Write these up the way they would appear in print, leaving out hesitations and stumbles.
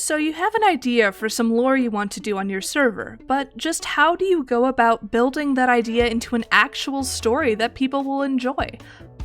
So you have an idea for some lore you want to do on your server, but just how do you go about building that idea into an actual story that people will enjoy?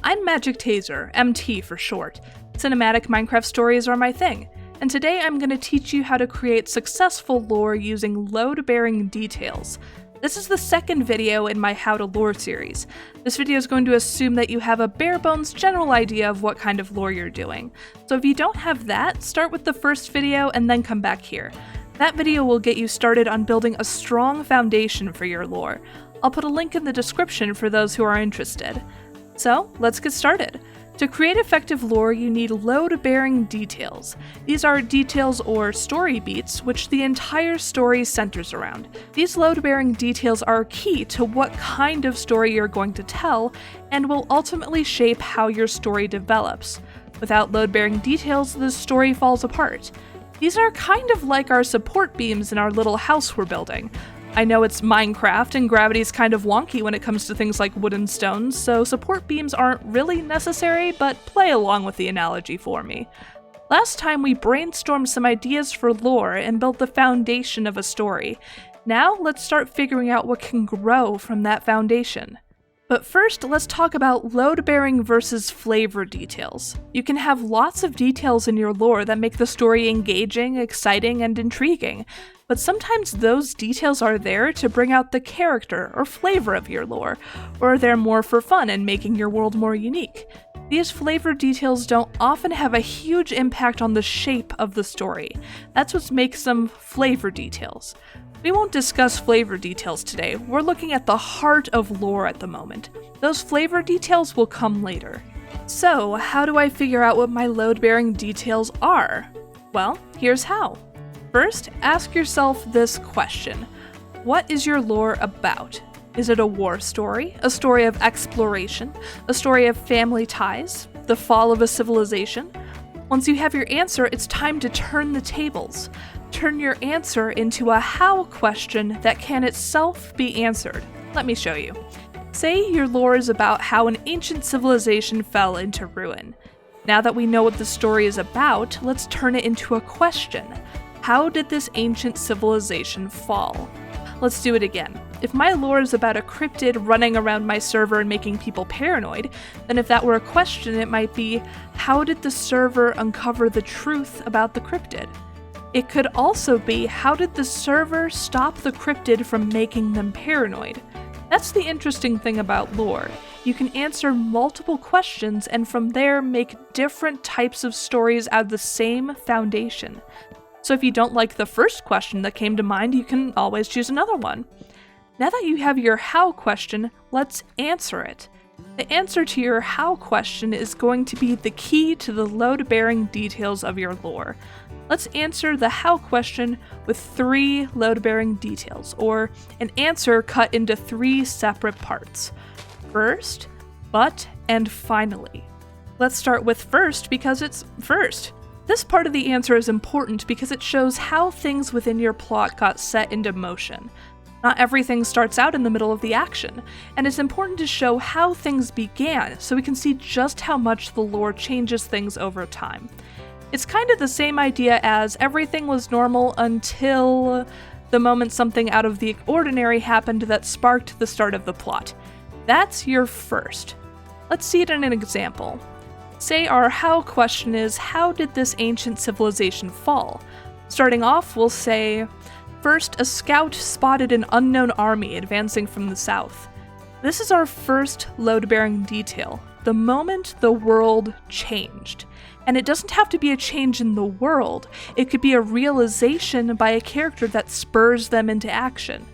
I'm Magic Taser, MT for short. Cinematic Minecraft stories are my thing, and today I'm going to teach you how to create successful lore using load-bearing details. This is the second video in my How to Lore series. This video is going to assume that you have a bare-bones general idea of what kind of lore you're doing. So if you don't have that, start with the first video and then come back here. That video will get you started on building a strong foundation for your lore. I'll put a link in the description for those who are interested. So, let's get started. To create effective lore, you need load-bearing details. These are details or story beats, which the entire story centers around. These load-bearing details are key to what kind of story you're going to tell, and will ultimately shape how your story develops. Without load-bearing details, the story falls apart. These are kind of like our support beams in our little house we're building. I know it's Minecraft and gravity's kind of wonky when it comes to things like wood and stones, so support beams aren't really necessary, but play along with the analogy for me. Last time we brainstormed some ideas for lore and built the foundation of a story. Now let's start figuring out what can grow from that foundation. But first, let's talk about load-bearing versus flavor details. You can have lots of details in your lore that make the story engaging, exciting, and intriguing, but sometimes those details are there to bring out the character or flavor of your lore, or they're more for fun and making your world more unique. These flavor details don't often have a huge impact on the shape of the story. That's what makes them flavor details. We won't discuss flavor details today, we're looking at the heart of lore at the moment. Those flavor details will come later. So, how do I figure out what my load-bearing details are? Well, here's how. First, ask yourself this question. What is your lore about? Is it a war story? A story of exploration? A story of family ties? The fall of a civilization? Once you have your answer, it's time to turn the tables. Turn your answer into a how question that can itself be answered. Let me show you. Say your lore is about how an ancient civilization fell into ruin. Now that we know what the story is about, let's turn it into a question. How did this ancient civilization fall? Let's do it again. If my lore is about a cryptid running around my server and making people paranoid, then if that were a question, it might be, how did the server uncover the truth about the cryptid? It could also be, how did the server stop the cryptid from making them paranoid? That's the interesting thing about lore. You can answer multiple questions and from there make different types of stories out of the same foundation. So if you don't like the first question that came to mind, you can always choose another one. Now that you have your how question, let's answer it. The answer to your how question is going to be the key to the load-bearing details of your lore. Let's answer the how question with 3 load-bearing details, or an answer cut into 3 separate parts. First, but, and finally. Let's start with first because it's first. This part of the answer is important because it shows how things within your plot got set into motion. Not everything starts out in the middle of the action, and it's important to show how things began so we can see just how much the lore changes things over time. It's kind of the same idea as everything was normal until the moment something out of the ordinary happened that sparked the start of the plot. That's your first. Let's see it in an example. Say our how question is, how did this ancient civilization fall? Starting off, we'll say, first, a scout spotted an unknown army advancing from the south. This is our first load-bearing detail, the moment the world changed. And it doesn't have to be a change in the world, it could be a realization by a character that spurs them into action.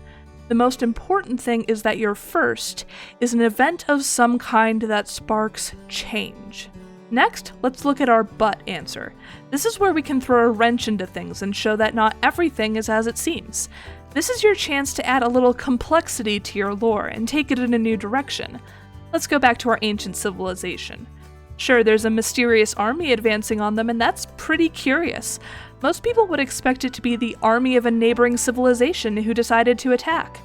The most important thing is that your first is an event of some kind that sparks change. Next, let's look at our but answer. This is where we can throw a wrench into things and show that not everything is as it seems. This is your chance to add a little complexity to your lore and take it in a new direction. Let's go back to our ancient civilization. Sure, there's a mysterious army advancing on them, and that's pretty curious. Most people would expect it to be the army of a neighboring civilization who decided to attack.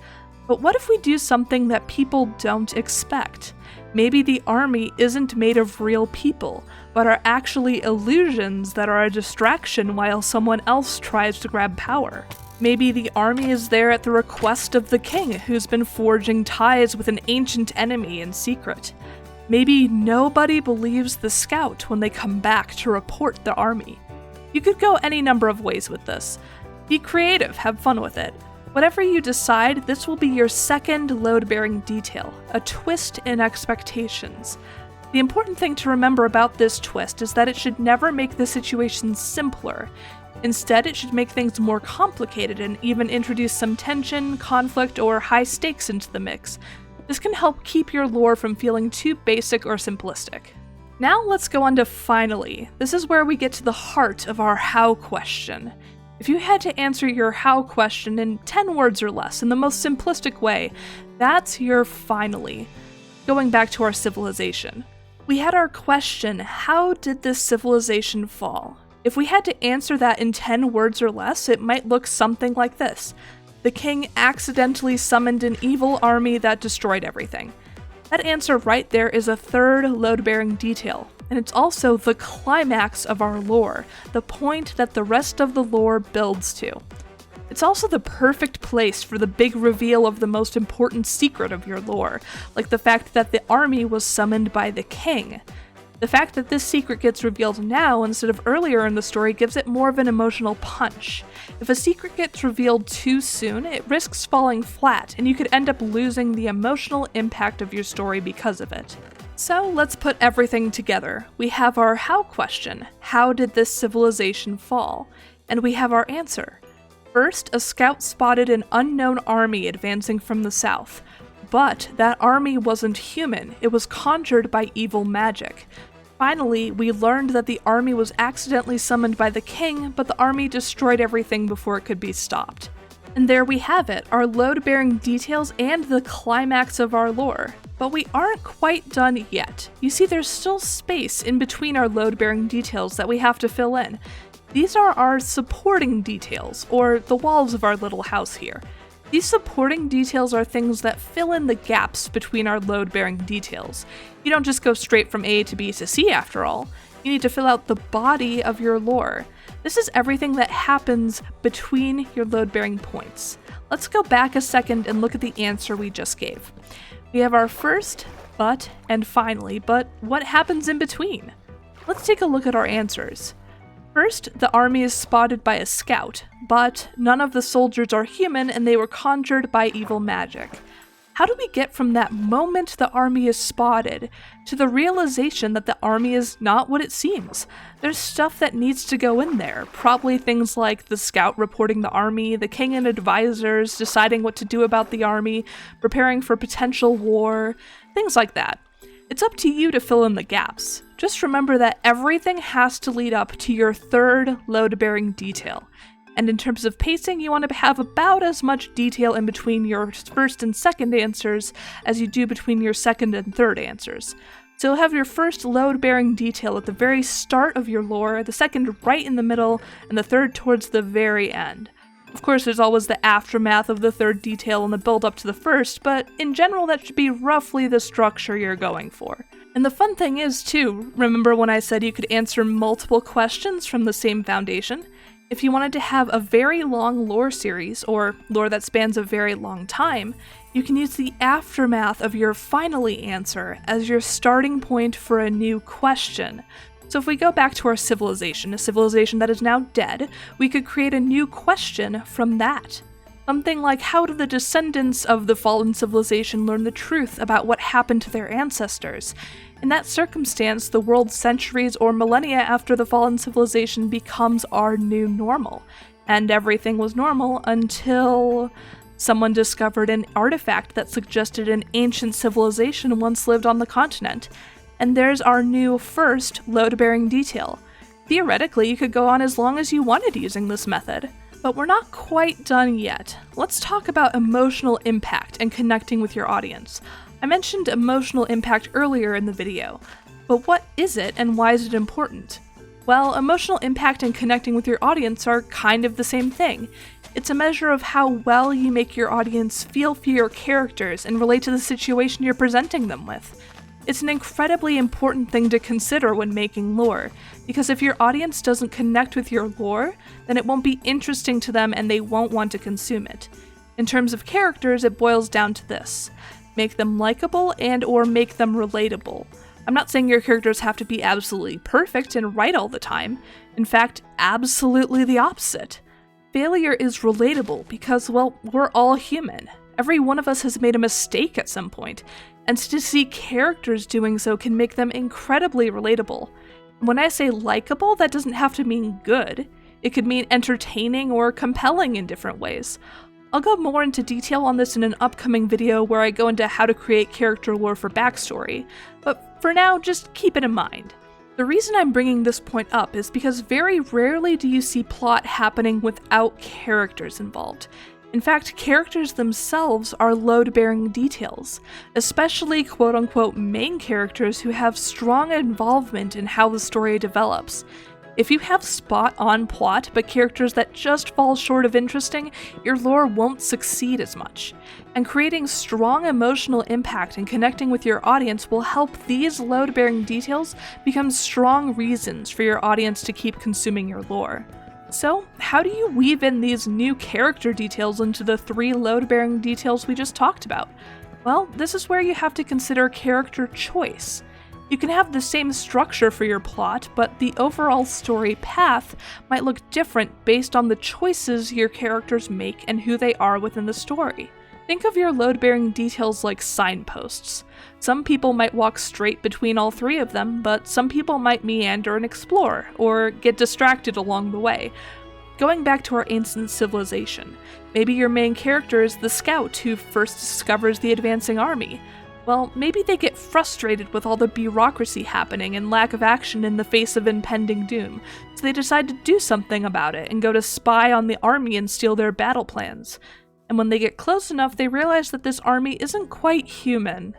But what if we do something that people don't expect? Maybe the army isn't made of real people. but are actually illusions that are a distraction while someone else tries to grab power. Maybe the army is there at the request of the king, who's been forging ties with an ancient enemy in secret. Maybe nobody believes the scout when they come back to report the army. You could go any number of ways with this. Be creative, have fun with it. Whatever you decide, this will be your second load-bearing detail, a twist in expectations. The important thing to remember about this twist is that it should never make the situation simpler. Instead, it should make things more complicated and even introduce some tension, conflict, or high stakes into the mix. This can help keep your lore from feeling too basic or simplistic. Now let's go on to finally. This is where we get to the heart of our how question. If you had to answer your how question in 10 words or less in the most simplistic way, that's your finally. Going back to our civilization. We had our question, how did this civilization fall? If we had to answer that in 10 words or less, it might look something like this. The king accidentally summoned an evil army that destroyed everything. That answer right there is a third load-bearing detail, and it's also the climax of our lore, the point that the rest of the lore builds to. It's also the perfect place for the big reveal of the most important secret of your lore, like the fact that the army was summoned by the king. The fact that this secret gets revealed now instead of earlier in the story gives it more of an emotional punch. If a secret gets revealed too soon, it risks falling flat, and you could end up losing the emotional impact of your story because of it. So let's put everything together. We have our how question, how did this civilization fall? And we have our answer. First, a scout spotted an unknown army advancing from the south. But that army wasn't human, it was conjured by evil magic. Finally, we learned that the army was accidentally summoned by the king, but the army destroyed everything before it could be stopped. And there we have it, our load-bearing details and the climax of our lore. But we aren't quite done yet. You see, there's still space in between our load-bearing details that we have to fill in. These are our supporting details, or the walls of our little house here. These supporting details are things that fill in the gaps between our load-bearing details. You don't just go straight from A to B to C after all. You need to fill out the body of your lore. This is everything that happens between your load-bearing points. Let's go back a second and look at the answer we just gave. We have our first, but, and finally, but what happens in between? Let's take a look at our answers. First, the army is spotted by a scout, but none of the soldiers are human and they were conjured by evil magic. How do we get from that moment the army is spotted to the realization that the army is not what it seems? There's stuff that needs to go in there, probably things like the scout reporting the army, the king and advisors deciding what to do about the army, preparing for potential war, things like that. It's up to you to fill in the gaps. Just remember that everything has to lead up to your third load-bearing detail. And in terms of pacing, you want to have about as much detail in between your first and second answers as you do between your second and third answers. So you'll have your first load-bearing detail at the very start of your lore, the second right in the middle, and the third towards the very end. Of course, there's always the aftermath of the third detail and the build-up to the first, but in general that should be roughly the structure you're going for. And the fun thing is, too, remember when I said you could answer multiple questions from the same foundation? If you wanted to have a very long lore series, or lore that spans a very long time, you can use the aftermath of your finally answer as your starting point for a new question. So if we go back to our civilization, a civilization that is now dead, we could create a new question from that. Something like, how do the descendants of the fallen civilization learn the truth about what happened to their ancestors? In that circumstance, the world centuries or millennia after the fallen civilization becomes our new normal. And everything was normal until someone discovered an artifact that suggested an ancient civilization once lived on the continent. And there's our new first load-bearing detail. Theoretically, you could go on as long as you wanted using this method. But we're not quite done yet. Let's talk about emotional impact and connecting with your audience. I mentioned emotional impact earlier in the video, but what is it and why is it important? Well, emotional impact and connecting with your audience are kind of the same thing. It's a measure of how well you make your audience feel for your characters and relate to the situation you're presenting them with. It's an incredibly important thing to consider when making lore, because if your audience doesn't connect with your lore, then it won't be interesting to them and they won't want to consume it. In terms of characters, it boils down to this: make them likable and/or make them relatable. I'm not saying your characters have to be absolutely perfect and right all the time. In fact, absolutely the opposite. Failure is relatable because, well, we're all human. Every one of us has made a mistake at some point, and to see characters doing so can make them incredibly relatable. When I say likable, that doesn't have to mean good. It could mean entertaining or compelling in different ways. I'll go more into detail on this in an upcoming video where I go into how to create character lore for backstory, but for now, just keep it in mind. The reason I'm bringing this point up is because very rarely do you see plot happening without characters involved. In fact, characters themselves are load-bearing details, especially quote-unquote main characters who have strong involvement in how the story develops. If you have spot-on plot, but characters that just fall short of interesting, your lore won't succeed as much. And creating strong emotional impact and connecting with your audience will help these load-bearing details become strong reasons for your audience to keep consuming your lore. So, how do you weave in these new character details into the 3 load-bearing details we just talked about? Well, this is where you have to consider character choice. You can have the same structure for your plot, but the overall story path might look different based on the choices your characters make and who they are within the story. Think of your load-bearing details like signposts. Some people might walk straight between all 3 of them, but some people might meander and explore, or get distracted along the way. Going back to our ancient civilization, maybe your main character is the scout who first discovers the advancing army. Well, maybe they get frustrated with all the bureaucracy happening and lack of action in the face of impending doom, so they decide to do something about it and go to spy on the army and steal their battle plans. And when they get close enough, they realize that this army isn't quite human.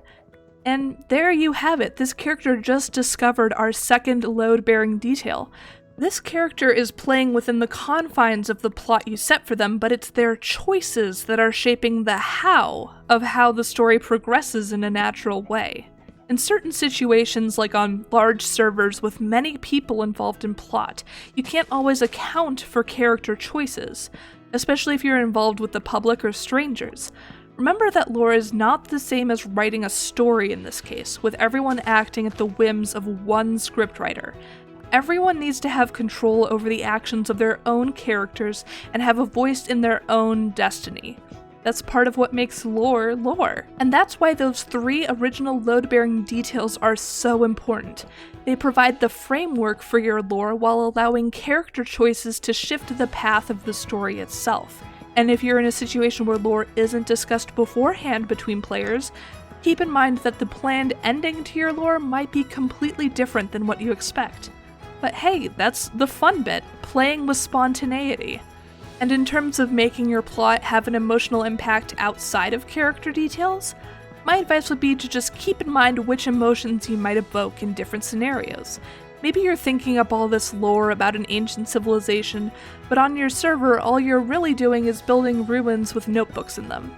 And there you have it, this character just discovered our second load-bearing detail. This character is playing within the confines of the plot you set for them, but it's their choices that are shaping the how of how the story progresses in a natural way. In certain situations, like on large servers with many people involved in plot, you can't always account for character choices, especially if you're involved with the public or strangers. Remember that lore is not the same as writing a story in this case, with everyone acting at the whims of one scriptwriter. Everyone needs to have control over the actions of their own characters and have a voice in their own destiny. That's part of what makes lore lore. And that's why those 3 original load-bearing details are so important. They provide the framework for your lore while allowing character choices to shift the path of the story itself. And if you're in a situation where lore isn't discussed beforehand between players, keep in mind that the planned ending to your lore might be completely different than what you expect. But hey, that's the fun bit, playing with spontaneity. And in terms of making your plot have an emotional impact outside of character details, my advice would be to just keep in mind which emotions you might evoke in different scenarios. Maybe you're thinking up all this lore about an ancient civilization, but on your server all you're really doing is building ruins with notebooks in them.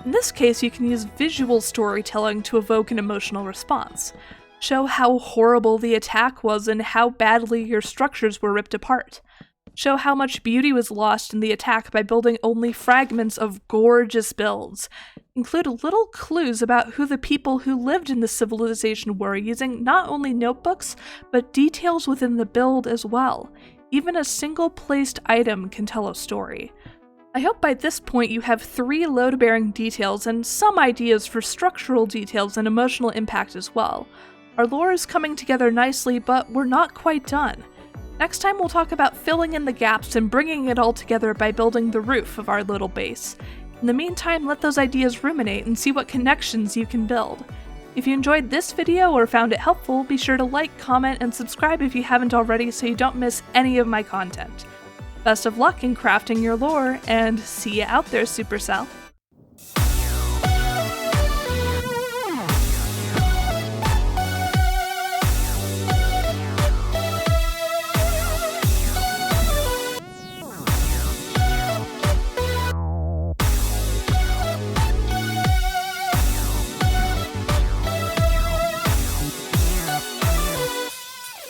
In this case, you can use visual storytelling to evoke an emotional response. Show how horrible the attack was and how badly your structures were ripped apart. Show how much beauty was lost in the attack by building only fragments of gorgeous builds. Include little clues about who the people who lived in the civilization were, using not only notebooks, but details within the build as well. Even a single placed item can tell a story. I hope by this point you have 3 load-bearing details and some ideas for structural details and emotional impact as well. Our lore is coming together nicely, but we're not quite done. Next time we'll talk about filling in the gaps and bringing it all together by building the roof of our little base. In the meantime, let those ideas ruminate and see what connections you can build. If you enjoyed this video or found it helpful, be sure to like, comment, and subscribe if you haven't already so you don't miss any of my content. Best of luck in crafting your lore, and see ya out there, Supercell!